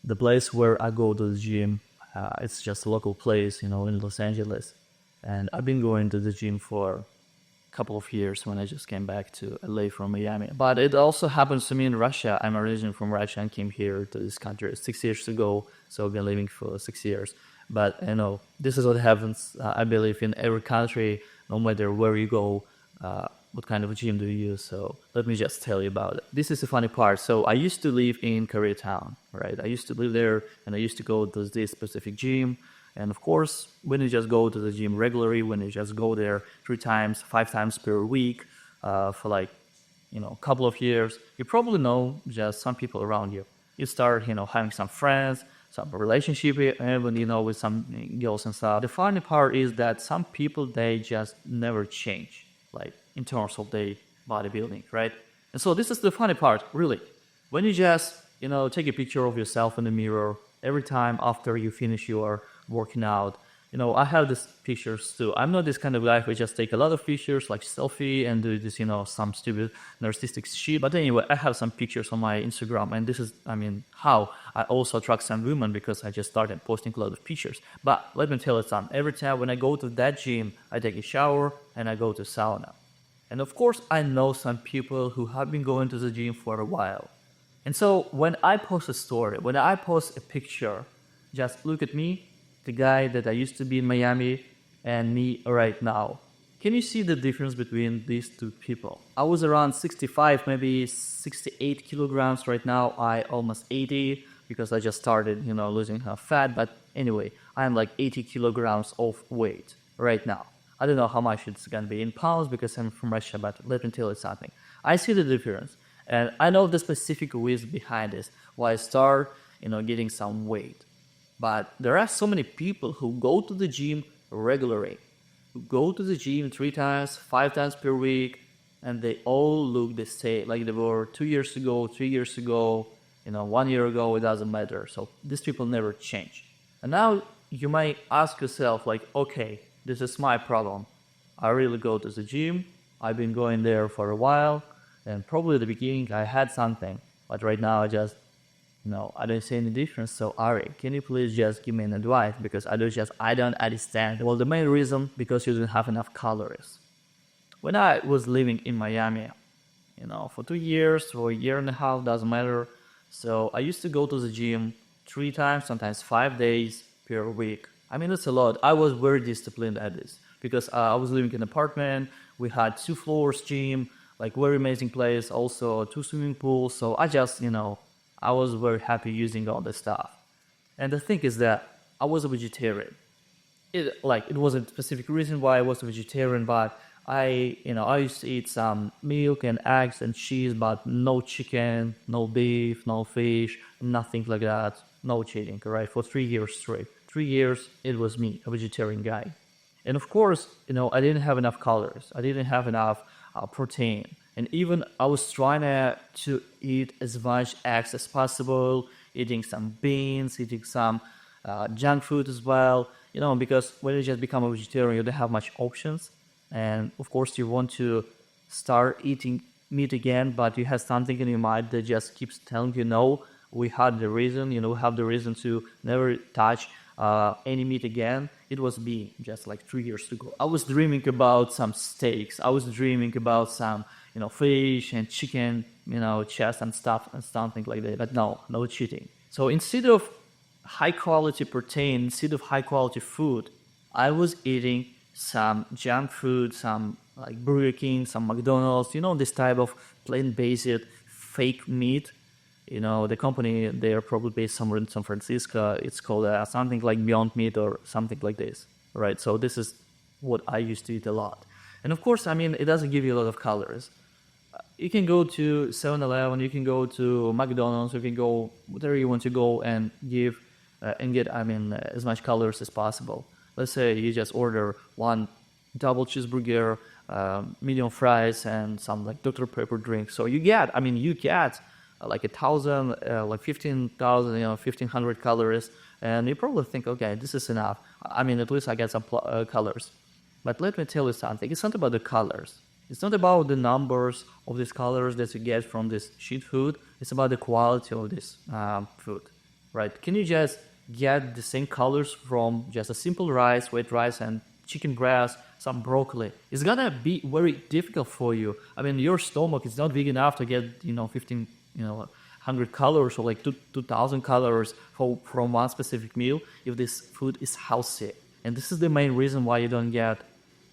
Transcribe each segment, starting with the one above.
the place where I go to the gym, it's just a local place, in Los Angeles. And I've been going to the gym for couple of years when I just came back to LA from Miami. But it also happens to me in Russia. I'm originally from Russia and came here to this country 6 years ago. So I've been living for 6 years. But this is what happens. I believe in every country, no matter where you go, what kind of gym do you use. So let me just tell you about it. This is the funny part. So I used to live in Koreatown, right? I used to live there and I used to go to this specific gym. And of course, when you just go to the gym regularly, when you just go there 3 times, 5 times per week for like, a couple of years, you probably know just some people around you. You start, having some friends, some relationship, even, with some girls and stuff. The funny part is that some people, they just never change, like in terms of their bodybuilding, right? And so this is the funny part, really. When you just, take a picture of yourself in the mirror every time after you finish your working out. I have these pictures too. I'm not this kind of guy who just take a lot of pictures like selfie and do this, some stupid narcissistic shit. But anyway, I have some pictures on my Instagram, and this is, how I also attract some women because I just started posting a lot of pictures. But let me tell you something. Every time when I go to that gym, I take a shower and I go to sauna. And of course, I know some people who have been going to the gym for a while. And so when I post a story, when I post a picture, just look at me, the guy that I used to be in Miami, and me right now. Can you see the difference between these two people? I was around 65, maybe 68 kilograms. Right now, I almost 80 because I just started, losing fat. But anyway, I'm like 80 kilograms of weight right now. I don't know how much it's going to be in pounds because I'm from Russia, but let me tell you something. I see the difference. And I know the specific reason behind this, why I start, getting some weight. But there are so many people who go to the gym regularly, who go to the gym 3 times, 5 times per week, and they all look the same, like they were 2 years ago, 3 years ago, 1 year ago, it doesn't matter. So these people never change. And now you might ask yourself, like, okay, this is my problem. I really go to the gym. I've been going there for a while, and probably at the beginning I had something, but right now I just I don't see any difference. So Ari, can you please just give me an advice because I don't understand. Well, the main reason because you don't have enough calories. When I was living in Miami, for 2 years or a year and a half, doesn't matter. So I used to go to the gym 3 times, sometimes 5 days per week. It's a lot. I was very disciplined at this because I was living in an apartment. We had 2 floors gym, like very amazing place. Also 2 swimming pools. So I just, I was very happy using all this stuff. And the thing is that I was a vegetarian. It wasn't a specific reason why I was a vegetarian, but I used to eat some milk and eggs and cheese, but no chicken, no beef, no fish, nothing like that. No cheating, right? For 3 years straight. 3 years, it was me, a vegetarian guy. And of course, I didn't have enough calories. I didn't have enough protein. And even I was trying to eat as much eggs as possible, eating some beans, eating some junk food as well, because when you just become a vegetarian, you don't have much options. And of course, you want to start eating meat again, but you have something in your mind that just keeps telling you, no, we have the reason to never touch any meat again. It was me just like 3 years ago. I was dreaming about some steaks. I was dreaming about some fish and chicken, chest and stuff and something like that. But no cheating. So instead of high quality protein, instead of high quality food, I was eating some junk food, some like Burger King, some McDonald's, this type of plant-based fake meat. The company, they are probably based somewhere in San Francisco. It's called something like Beyond Meat or something like this, right? So this is what I used to eat a lot. And of course, it doesn't give you a lot of calories. You can go to 7-Eleven, you can go to McDonald's, you can go whatever you want to go and give and get, as much calories as possible. Let's say you just order 1 double cheeseburger, medium fries, and some like Dr. Pepper drink. So you get like 1,000, like 15,000, 1,500 calories, and you probably think, okay, this is enough. At least I get some colors. But let me tell you something. It's not about the colors. It's not about the numbers of these colors that you get from this shit food. It's about the quality of this food. right? Can you just get the same colors from just a simple rice, white rice, and chicken breast, some broccoli? It's gonna be very difficult for you. I mean, your stomach is not big enough to get 15 100 calories or like 2,000 calories from one specific meal if this food is healthy. And this is the main reason why you don't get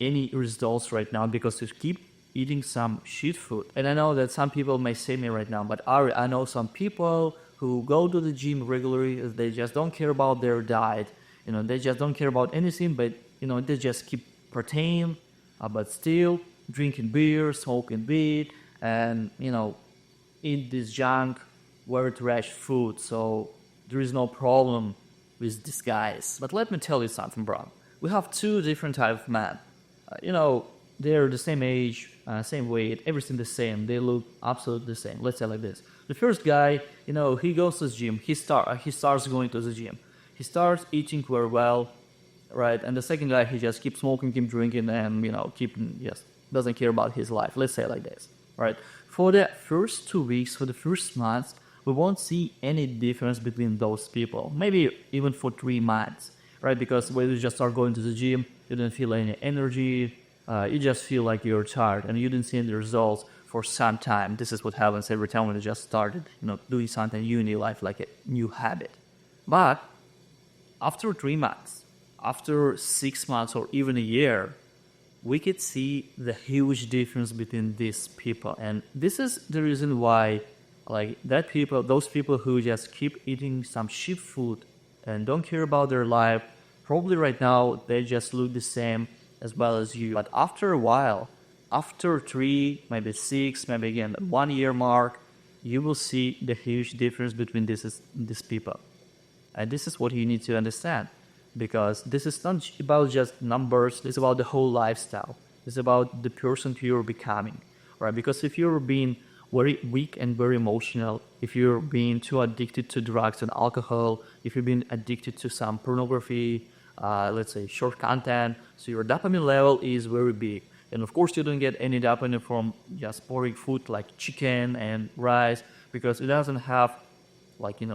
any results right now, because you keep eating some shit food. And I know that some people may say me right now, but Ari, I know some people who go to the gym regularly. They just don't care about their diet. They just don't care about anything, but they just keep protein, but still drinking beer, smoking weed, and eat this junk, very trash food. So there is no problem with these guys. But let me tell you something, bro. We have two different types of men. They're the same age, same weight, everything the same. They look absolutely the same. Let's say like this. The first guy, he goes to the gym. He starts going to the gym. He starts eating very well, right? And the second guy, he just keeps smoking, keep drinking, and doesn't care about his life. Let's say like this, right? For the first 2 weeks, for the first months, we won't see any difference between those people. Maybe even for 3 months, right? Because when you just start going to the gym, you don't feel any energy. You just feel like you're tired, and you didn't see any results for some time. This is what happens every time when you just started, doing something new in your life, like a new habit. But after 3 months, after 6 months, or even a year, we could see the huge difference between these people. And this is the reason why, those people who just keep eating some cheap food and don't care about their life, probably right now they just look the same as well as you. But after a while, after 3, maybe 6, maybe again 1 year mark, you will see the huge difference between these people. And this is what you need to understand, because this is not about just numbers. It's about the whole lifestyle. It's about the person you're becoming, right? Because if you're being very weak and very emotional, if you're being too addicted to drugs and alcohol, if you've been addicted to some pornography, let's say short content, so your dopamine level is very big. And of course you don't get any dopamine from just boring food like chicken and rice, because it doesn't have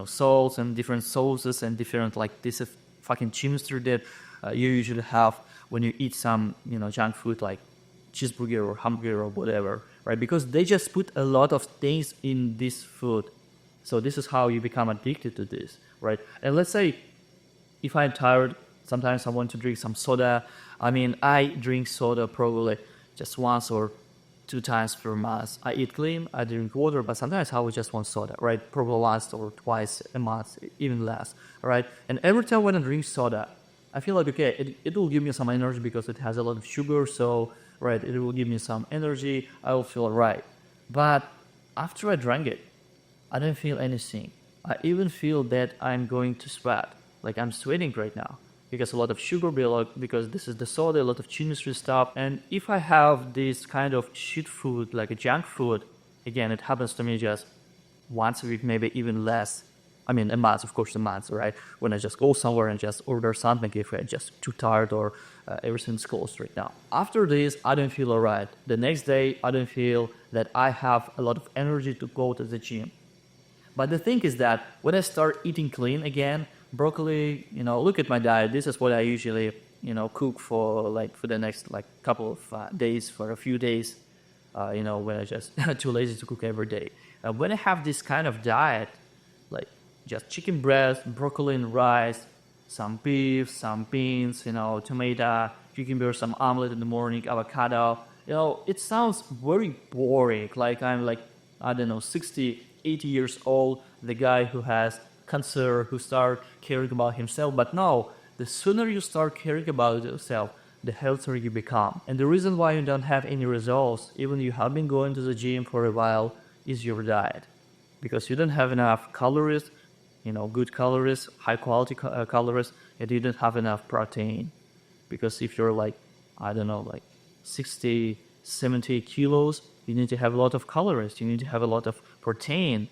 salts and different sauces and different this fucking chemistry that you usually have when you eat some junk food like cheeseburger or hamburger or whatever, right? Because they just put a lot of things in this food. So this is how you become addicted to this, right? And let's say if I'm tired, sometimes I want to drink some soda. I mean, I drink soda probably just once or 2 times per month. I eat clean, I drink water, but sometimes I would just want soda, right? Probably once or twice a month, even less, right? And every time when I drink soda, I feel like, okay, it will give me some energy because it has a lot of sugar, so, right, it will give me some energy, I will feel right. But after I drank it, I don't feel anything. I even feel that I'm going to sweat, like I'm sweating right now, because a lot of sugar, because this is the soda, a lot of chemistry stuff. And if I have this kind of shit food, like a junk food, again, it happens to me just once a week, maybe even less. I mean, a month, of course, a month, right? When I just go somewhere and just order something if I'm just too tired or everything's closed right now. After this, I don't feel alright. The next day, I don't feel that I have a lot of energy to go to the gym. But the thing is that when I start eating clean again, broccoli, look at my diet. This is what I usually, cook for the next couple of days, for a few days, when I just too lazy to cook every day. When I have this kind of diet, like just chicken breast, broccoli and rice, some beef, some beans, tomato, cucumber, some omelet in the morning, avocado, it sounds very boring. Like I'm 60, 80 years old, the guy who has cancer, who start caring about himself. But no, the sooner you start caring about yourself, the healthier you become. And the reason why you don't have any results, even you have been going to the gym for a while, is your diet. Because you don't have enough calories, good calories, high quality calories, and you don't have enough protein. Because if you're 60, 70 kilos, you need to have a lot of calories, you need to have a lot of protein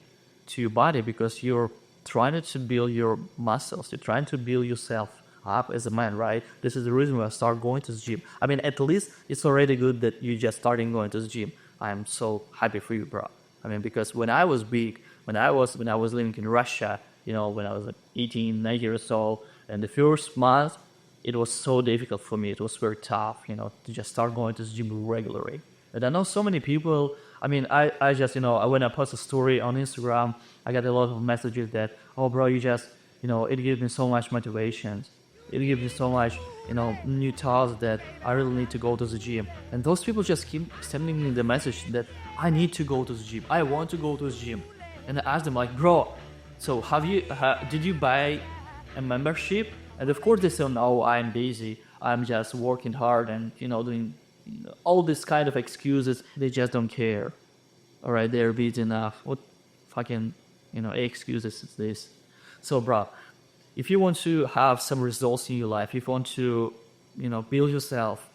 to your body, because you're trying to build your muscles, you're trying to build yourself up as a man, right? This is the reason why I start going to the gym. I mean, at least it's already good that you just starting going to the gym. I'm so happy for you, bro. I mean, because when I was big, when I was living in Russia, when I was 18, 19 years old. And the first month, it was so difficult for me. It was very tough, to just start going to the gym regularly. And I know so many people. I mean, I just, when I post a story on Instagram, I get a lot of messages that, oh, bro, you just, it gives me so much motivation. It gives me so much, new thoughts that I really need to go to the gym. And those people just keep sending me the message that I need to go to the gym. I want to go to the gym. And I ask them like, bro, so did you buy a membership? And of course they say, no, I'm busy. I'm just working hard and, doing all this kind of excuses. They just don't care. All right, they're busy enough. What fucking, excuses is this? So, bro, if you want to have some results in your life, if you want to, build yourself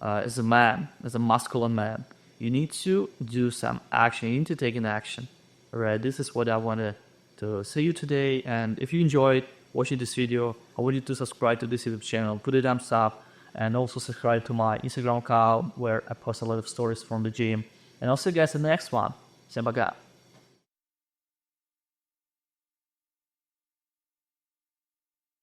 as a man, as a masculine man, you need to do some action. You need to take an action. All right, this is what I wanted to say you today. And if you enjoyed watching this video, I want you to subscribe to this YouTube channel, put a thumbs up, and also subscribe to my Instagram account where I post a lot of stories from the gym. And I'll see you guys in the next one. Всем пока.